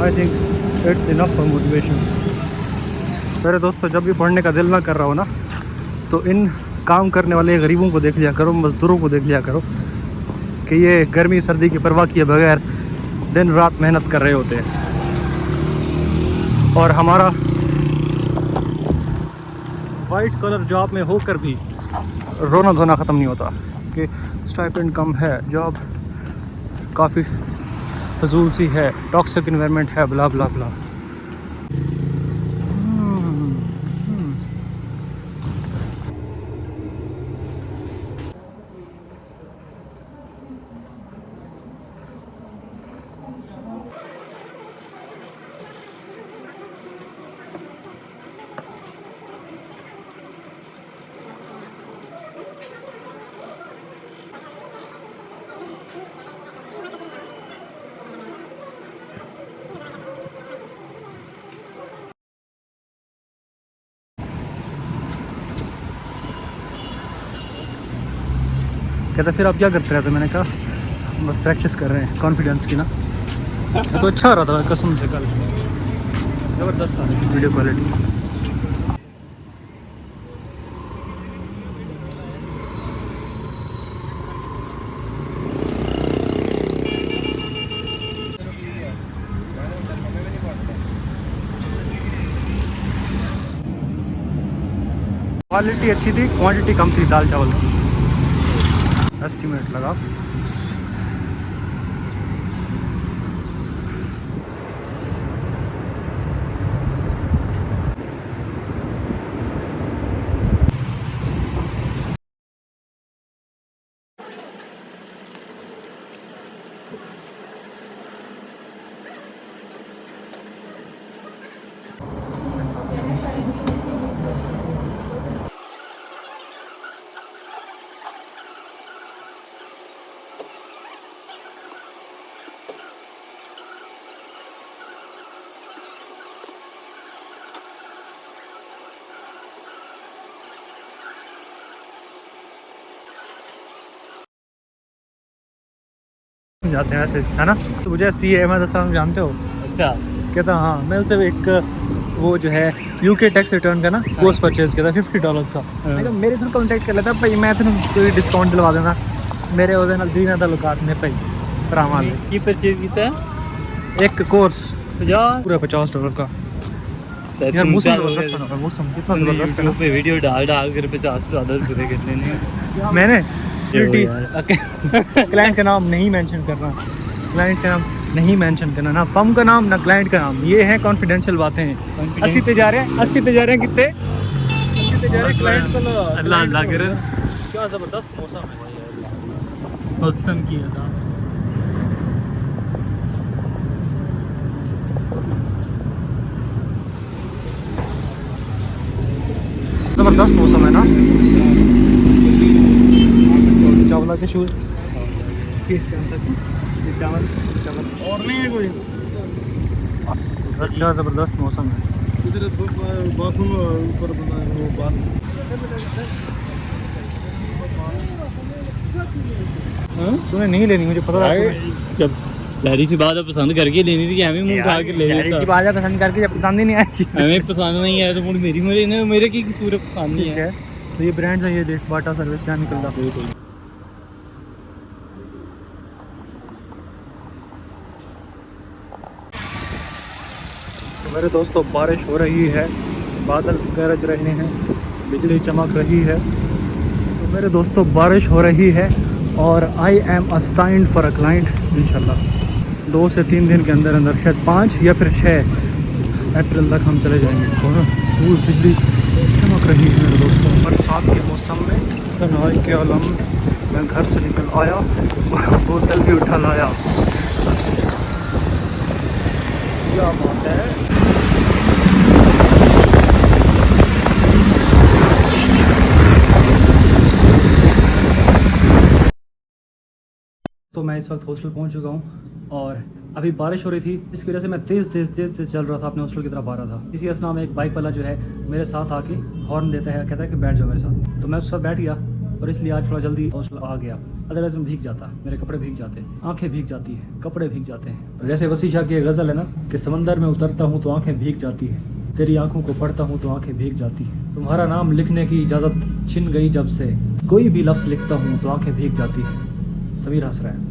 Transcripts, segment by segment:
I think it's enough for motivation. मेरे दोस्तों, जब भी पढ़ने का दिल ना कर रहा हो ना, तो इन काम करने वाले गरीबों को देख लिया करो, मज़दूरों को देख लिया करो कि ये गर्मी सर्दी की परवाह किए बगैर दिन रात मेहनत कर रहे होते हैं। और हमारा वाइट कलर जॉब में होकर भी रोना धोना ख़त्म नहीं होता कि स्टाइपेंड कम है, जॉब काफ़ी फजूल सी है, टॉक्सिक इन्वायरमेंट है, ब्ला ब्ला ब्ला। कहता फिर आप क्या करते रहते? मैंने कहा बस प्रैक्टिस कर रहे हैं कॉन्फिडेंस की ना। तो अच्छा हो रहा था कसम से, कल ज़बरदस्त आ रही थी वीडियो क्वालिटी। क्वालिटी अच्छी थी, क्वांटिटी कम थी दाल चावल की। एस्टिमेट लगा। जाते हैं ऐसे, है ना? तो मुझे सी अहमद हसन जानते हो? अच्छा, कहता हाँ, मैं उसे एक वो जो है यूके टैक्स रिटर्न का ना कोर्स परचेज किया था $50 का। मैं कहा मेरे से कॉन्टैक्ट कर लेता भाई, मैं तेन कोई डिस्काउंट दिलवा देना, मेरे ਉਹਦੇ ਨਾਲ दी ना ताल्लुकात ने भाई भरावाਂ ਦੇ। की परचेज किया? एक कोर्स 50 पूरा $50 का। यार मौसम ज़बरदस्त बना, मौसम कितना ज़बरदस्त है ना। पे वीडियो डाल कर $50 पूरे करने नहीं। मैंने यार। क्लाइंट का नाम नहीं मेंशन करना, क्लाइंट का नाम नहीं मेंशन करना, ना फर्म का नाम ना क्लाइंट का नाम, ये है कॉन्फिडेंशियल बातें हैं। 80 पे जा रहे हैं, 80 पे जा रहे हैं, कितने 80 पे जा रहे हैं क्लाइंट को। अल्लाह अल्लाह करे। क्या ज़बरदस्त मौसम है भाई, मौसम की अदा। ज़बरदस्त मौसम है ना। चावला के शूज़ चावल और नहीं है कोई। क्या ज़बरदस्त मौसम है। बाथरूम ऊपर वो बात तूने नहीं लेनी, मुझे पता था। जब सारी सी बात पसंद करके लेनी थी कि हमें मुंह उठा के ले लेता। की बात पसंद करके जब पसंद ही नहीं आएगी, हमें पसंद नहीं आया तो मुझे मेरे की कसूर पसंद नहीं है। तो ये ब्रांड है, ये देख बाटा सर्विस क्या निकल रहा है। तो मेरे दोस्तों, बारिश हो रही है, बादल गरज रहे हैं, बिजली चमक रही है। तो मेरे दोस्तों, बारिश हो रही है और I am assigned for a client. इंशाल्लाह 2 से 3 दिन के अंदर अंदर, शायद 5 या फिर 6 अप्रैल तक हम चले जाएंगे। और बिजली चमक रही है मेरे दोस्तों। बरसात के मौसम में तन्हाई के आलम में मैं घर से निकल आया, बोतल भी उठा लाया। क्या बात है। तो मैं इस वक्त हॉस्टल पहुंच चुका हूं और अभी बारिश हो रही थी, इसकी वजह से मैं तेज़ चल रहा था, अपने हॉस्टल की तरफ आ रहा था। इसी असना में एक बाइक वाला जो है मेरे साथ आके हॉर्न देता है, कहता है कि बैठ जाओ मेरे साथ। तो मैं उसके साथ बैठ गया और इसलिए आज थोड़ा जल्दी हॉस्टल आ गया, अदरवाइज मैं भीग जाता, मेरे कपड़े भीग जाते, आंखें भीग जाती हैं, कपड़े भीग जाते हैं। जैसे वसी शाह की गज़ल है ना कि समंदर में उतरता हूँ तो आंखें भीग जाती हैं, तेरी आंखों को पढ़ता हूँ तो आंखें भीग जाती हैं, तुम्हारा नाम लिखने की इजाज़त छिन गई जब से, कोई भी लफ्ज़ लिखता हूँ तो आंखें भीग जाती हैं। समीर हंस रहा है।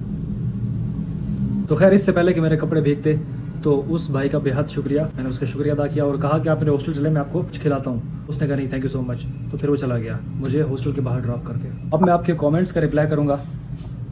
तो खैर इससे पहले कि मेरे कपड़े भीगते तो उस भाई का बेहद शुक्रिया, मैंने उसका शुक्रिया अदा किया और कहा कि आप मेरे हॉस्टल चले, मैं आपको कुछ खिलाता हूँ। उसने कहा नहीं थैंक यू सो मच, तो फिर वो चला गया मुझे हॉस्टल के बाहर ड्रॉप करके। अब मैं आपके कमेंट्स का रिप्लाई करूँगा।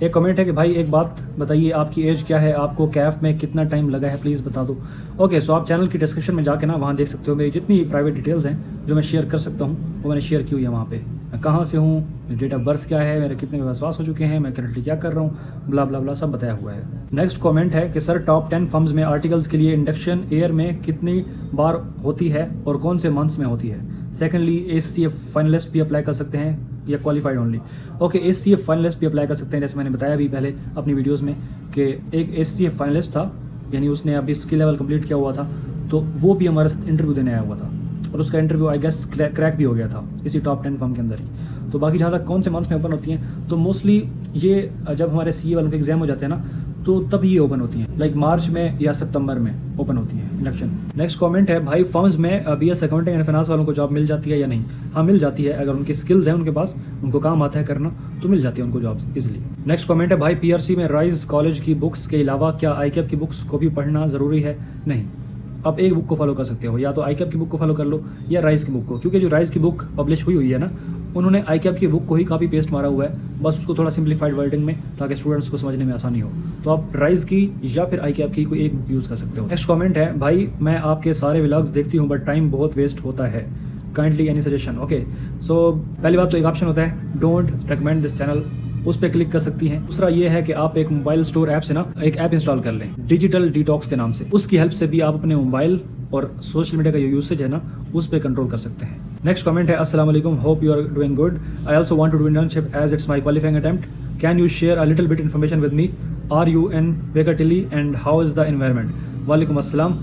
एक कमेंट है कि भाई एक बात बताइए, आपकी एज क्या है, आपको कैफ में कितना टाइम लगा है, प्लीज़ बता दो। ओके, सो आप चैनल की डिस्क्रिप्शन में जाके ना वहाँ देख सकते हो मेरी जितनी प्राइवेट डिटेल्स हैं जो मैं शेयर कर सकता हूँ वो मैंने शेयर की हुई है वहाँ पे। मैं कहाँ से हूँ, डेट ऑफ बर्थ क्या है, मेरे कितने विश्वास हो चुके हैं, मैं करंटली क्या कर रहा हूँ, ब्ला ब्ला ब्ला सब बताया हुआ है। नेक्स्ट कमेंट है कि सर टॉप 10 फर्म्स में आर्टिकल्स के लिए इंडक्शन ईयर में कितनी बार होती है और कौन से मंथ्स में होती है। सेकेंडली ACCA फाइनलिस्ट भी अप्लाई कर सकते हैं या qualified only. Okay, ACCA finalist भी अप्लाई कर सकते हैं, जैसे मैंने बताया अभी पहले अपनी वीडियोज़ में कि एक ACCA फाइनलिस्ट था, यानी उसने अभी स्किल लेवल कंप्लीट किया हुआ था, तो वो भी हमारे साथ इंटरव्यू देने आया हुआ था और उसका इंटरव्यू आई गेस क्रैक भी हो गया था इसी टॉप 10 फर्म के अंदर ही। तो बाकी जहाँ तक कौन से मंथ्स में ओपन होती हैं, तो मोस्टली ये जब हमारे CA वालों के एग्जाम हो जाते हैं ना तो तब ये ओपन होती हैं, लाइक मार्च में या सितंबर में ओपन होती है इंडक्शन। नेक्स्ट कमेंट है भाई फर्म्स में BS अकाउंटिंग एंड फाइनेंस वालों को जॉब मिल जाती है या नहीं। हाँ मिल जाती है, अगर उनकी स्किल्स हैं उनके पास, उनको काम आता है करना, तो मिल जाती है उनको जॉब्स इजीली। नेक्स्ट कमेंट है भाई PRC में राइज कॉलेज की बुक्स के अलावा क्या ICAP की बुक्स को भी पढ़ना ज़रूरी है। नहीं, आप एक बुक को फॉलो कर सकते हो, या तो ICAP की बुक को फॉलो कर लो या राइज की बुक को, क्योंकि जो राइज की बुक पब्लिश हुई है ना उन्होंने ICAP की बुक को ही कॉपी पेस्ट मारा हुआ है, बस उसको थोड़ा सिंप्लीफाइड वर्डिंग में ताकि स्टूडेंट्स को समझने में आसानी हो। तो आप राइज की या फिर ICAP की कोई एक बुक यूज़ कर सकते हो। नेक्स्ट कमेंट है भाई मैं आपके सारे व्लॉग्स देखती हूँ बट टाइम बहुत वेस्ट होता है, काइंडली एनी सजेशन। ओके, सो पहली बात तो एक ऑप्शन होता है डोंट रिकमेंड दिस चैनल, उस पर क्लिक कर सकती हैं। दूसरा ये है कि आप एक मोबाइल स्टोर ऐप से ना एक ऐप इंस्टॉल कर लें डिजिटल डिटॉक्स के नाम से, उसकी हेल्प से भी आप अपने मोबाइल और सोशल मीडिया का जो यूसेज है ना उस पर कंट्रोल कर सकते हैं। नेक्स्ट कमेंट है अस्सलाम वालेकुम, hope you are doing good, I also want to do internship as it's my qualifying attempt, can you share a little bit information with me, are you in Baker Tilly and how is the environment. वालेकुम अस्सलाम।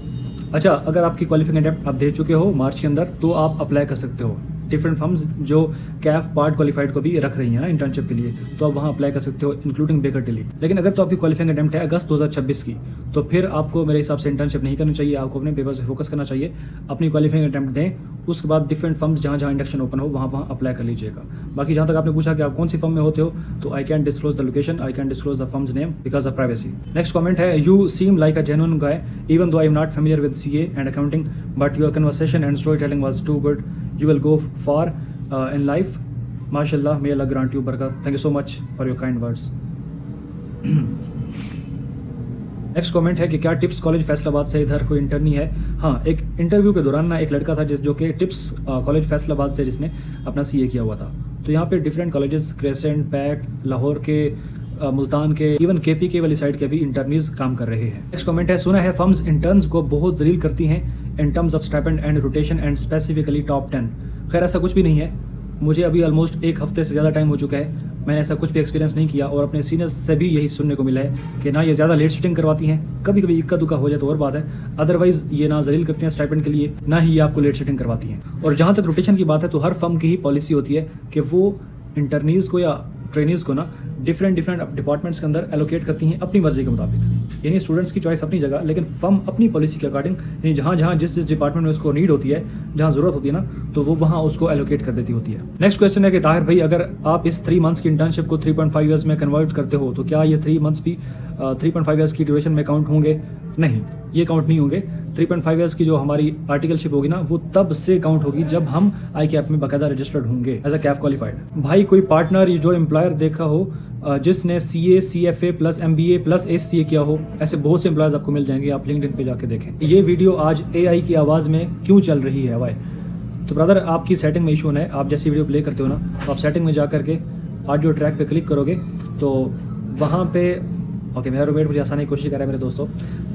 अच्छा, अगर आपकी qualifying attempt आप दे चुके हो मार्च के अंदर तो आप अप्लाई कर सकते हो। डिफरेंट फर्म्स जो कैफ पार्ट क्वालिफाइड को भी रख रही हैं ना इंटर्नशिप के लिए, तो आप वहाँ अप्लाई कर सकते हो इंक्लूडिंग बेकर टिली। लेकिन अगर तो आपकी क्वालिफाइंग अटेम्प्ट है अगस्त 2026 की, तो फिर आपको मेरे हिसाब से इंटर्नशिप नहीं करनी चाहिए, आपको अपने पेपर्स पे फोकस करना चाहिए, अपनी क्वालिफाइंग अटेम्प्ट दें, उसके बाद डिफरेंट फर्म्स जहाँ जहाँ इंडक्शन ओपन हो वहाँ अप्लाई कर लीजिएगा। बाकी जहाँ तक आपने पूछा कि आप कौन सी फर्म में होते हो, तो I can disclose the location, I can disclose the firm's name because of privacy. Next comment है you seem like a genuine guy even though I am not familiar with CA and accounting but your conversation and story telling was too good, you will go far in life, माशाल्लाह, may Allah grant you बरकत, thank you so much for your kind words। Next comment है कि क्या tips college Faisalabad से इधर कोई internee है। हाँ, एक इंटरव्यू के दौरान ना एक लड़का था जो कि टिप्स कॉलेज फैसलाबाद से जिसने अपना CA किया हुआ था। तो यहाँ पे different colleges crescent, pack, Lahore के, मुल्तान के, इवन KP के वाली साइड के भी इंटर्नीज काम कर रहे हैं। नेक्स्ट कमेंट है सुना है फर्म्स इंटर्न्स को बहुत जलील करती हैं in terms of stipend and rotation and specifically top 10। खैर ऐसा कुछ भी नहीं है, मुझे अभी ऑलमोस्ट एक हफ्ते से ज़्यादा टाइम हो चुका है, मैंने ऐसा कुछ भी एक्सपीरियंस नहीं किया और अपने सीनियर्स से भी यही सुनने को मिला है कि ना ये ज़्यादा लेट सीटिंग करवाती हैं, कभी कभी इक्का दुक्का हो जाए तो और बात है, अदरवाइज़ ये ना जलील करती हैं स्टाइपेंड के लिए, ना ही ये आपको लेट सीटिंग करवाती हैं। और जहाँ तक रोटेशन की बात है तो हर फर्म की ही पॉलिसी होती है कि वो इंटर्नीज़ को या ट्रेनीज़ को ना डिफरेंट डिपार्टमेंट्स के अंदर एलोकेट करती हैं अपनी मर्जी के मुताबिक, यानी स्टूडेंट्स की चॉइस अपनी जगह, लेकिन फर्म अपनी पॉलिसी के अकॉर्डिंग, यानी जहाँ जिस डिपार्टमेंट में उसको नीड होती है, जहाँ ज़रूरत होती है ना, तो वो वहाँ उसको एलोकेट कर देती होती है। नेक्स्ट क्वेश्चन है कि ताहिर भाई अगर आप इस 3 मंथ्स की इंटर्नशिप को 3.5 ईयर्स में कन्वर्ट करते हो तो क्या ये 3 मंथ्स भी 3.5 ईयर्स की ड्यूरेशन में काउंट होंगे। नहीं, ये काउंट नहीं होंगे। 3.5 ईयर्स की जो हमारी आर्टिकलशिप होगी ना वो तब से काउंट होगी जब हम ICAP में बाकायदा रजिस्टर्ड होंगे एज अ कैफ क्वालिफाइड। भाई कोई पार्टनर जो एम्प्लॉयर देखा हो जिसने CA CFA plus MBA plus SCA किया हो, ऐसे बहुत से एम्प्लॉयर्स आपको मिल जाएंगे, आप लिंक्डइन पे जाके देखें। ये वीडियो आज AI की आवाज़ में क्यों चल रही है भाई, तो ब्रदर आपकी सेटिंग में इशू है। आप जैसी वीडियो प्ले करते हो ना तो आप सेटिंग में जा करके ऑडियो ट्रैक पे क्लिक करोगे तो वहाँ पे ओके मेरा रूममेट मुझे आसानी की कोशिश कर रहा है मेरे दोस्तों,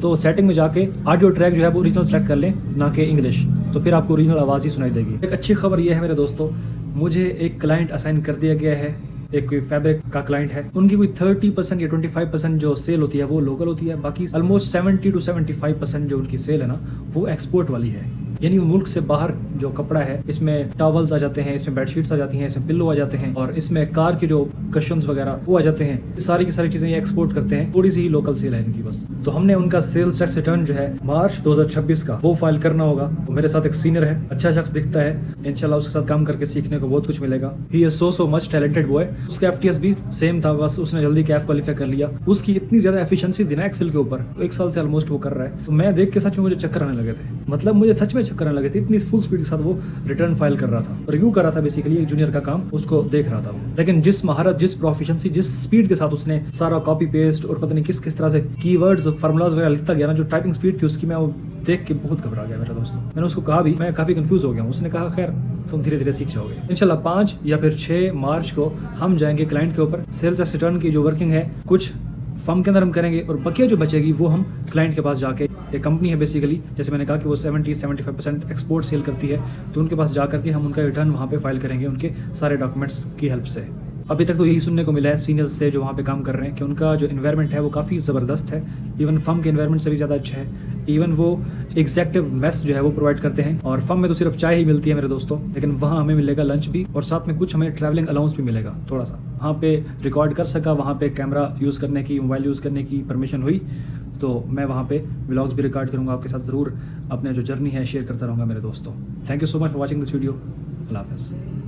तो सेटिंग में जाके ऑडियो ट्रैक जो है वो ओरिजिनल सेलेक्ट कर लें, ना कि इंग्लिश, तो फिर आपको ओरिजिनल आवाज़ ही सुनाई देगी। एक अच्छी खबर ये है मेरे दोस्तों, मुझे एक क्लाइंट असाइन कर दिया गया है, एक कोई फैब्रिक का क्लाइंट है, उनकी कोई 30% या 25% जो सेल होती है वो लोकल होती है, बाकी ऑलमोस्ट 70 to 75% जो उनकी सेल है ना वो एक्सपोर्ट वाली है। यानी मुल्क से बाहर जो कपड़ा है, इसमें टॉवल्स आ जाते हैं, इसमें बेडशीट्स आ जाती हैं, इसमें पिल्लो आ जाते हैं और इसमें कार के जो कशन्स वगैरह वो आ जाते हैं। ये सारी की सारी चीजें ये एक्सपोर्ट करते हैं। थोड़ी सी ही लोकल सेल है इनकी बस। तो हमने उनका सेल्स टैक्स रिटर्न जो है मार्च 2026 का वो फाइल करना होगा। तो मेरे साथ एक सीनियर है, अच्छा शख्स दिखता है, इंशाल्लाह उसके साथ काम करके सीखने को बहुत कुछ मिलेगा। He is so much talented boy. उसका एफटीएस भी सेम था, बस उसने जल्दी कैफ क्वालिफाई कर लिया। उसकी इतनी ज्यादा एफिशिएंसी थी ना एक्सेल के ऊपर, 1 साल से ऑलमोस्ट वो कर रहा है। तो मैं देख के सच में मुझे चक्कर आने लगे थे, मतलब मुझे सच में चक्कर आने लगे थे, इतनी फुल स्पीड के साथ वो रिटर्न फाइल कर रहा था, रिव्यू कर रहा था, बेसिकली एक जूनियर का काम उसको देख रहा था। लेकिन जिस महारत, जिस प्रोफिशिएंसी, जिस स्पीड के साथ उसने सारा कॉपी पेस्ट और पता नहीं किस किस तरह से कीवर्ड्स फार्मूलाज वगैरह लिखता गया ना, जो टाइपिंग स्पीड थी उसकी, मैं वो देख के बहुत घबरा गया मेरे दोस्तों। मैंने उसको कहा भी, मैं काफी कंफ्यूज हो गया हूँ। उसने कहा खैर तुम धीरे धीरे सीख जाओगे। इंशाल्लाह 5 या फिर 6 मार्च को हम जाएंगे क्लाइंट के ऊपर। सेल्स टैक्स रिटर्न की जो वर्किंग है कुछ फर्म के अंदर हम करेंगे और बकिया जो बचेगी वो हम क्लाइंट के पास जाके, एक कंपनी है बेसिकली, जैसे मैंने कहा कि वो 70-75% एक्सपोर्ट सेल करती है, तो उनके पास जा करके हम उनका रिटर्न वहाँ पे फाइल करेंगे उनके सारे डॉक्यूमेंट्स की हेल्प से। अभी तक तो यही सुनने को मिला है सीनियर्स से जो वहाँ पे काम कर रहे हैं कि उनका जो इन्वायरमेंट है वो काफ़ी ज़बरदस्त है, इवन फर्म के इन्वायरमेंट से भी ज़्यादा अच्छा है। इवन वो एग्जैक्टिव मेस जो है वो प्रोवाइड करते हैं और फर्म में तो सिर्फ चाय ही मिलती है मेरे दोस्तों, लेकिन वहाँ हमें मिलेगा लंच भी और साथ में कुछ हमें ट्रैवलिंग अलाउंस भी मिलेगा थोड़ा सा। वहाँ पे रिकॉर्ड कर सका, वहाँ पे कैमरा यूज़ करने की, मोबाइल यूज़ करने की परमिशन हुई, तो मैं वहाँ पे व्लॉग्स भी रिकॉर्ड करूँगा आपके साथ, ज़रूर अपने जो जर्नी है शेयर करता रहूँगा मेरे दोस्तों। Thank you so much for watching this video. अल्लाह हाफ़िज़।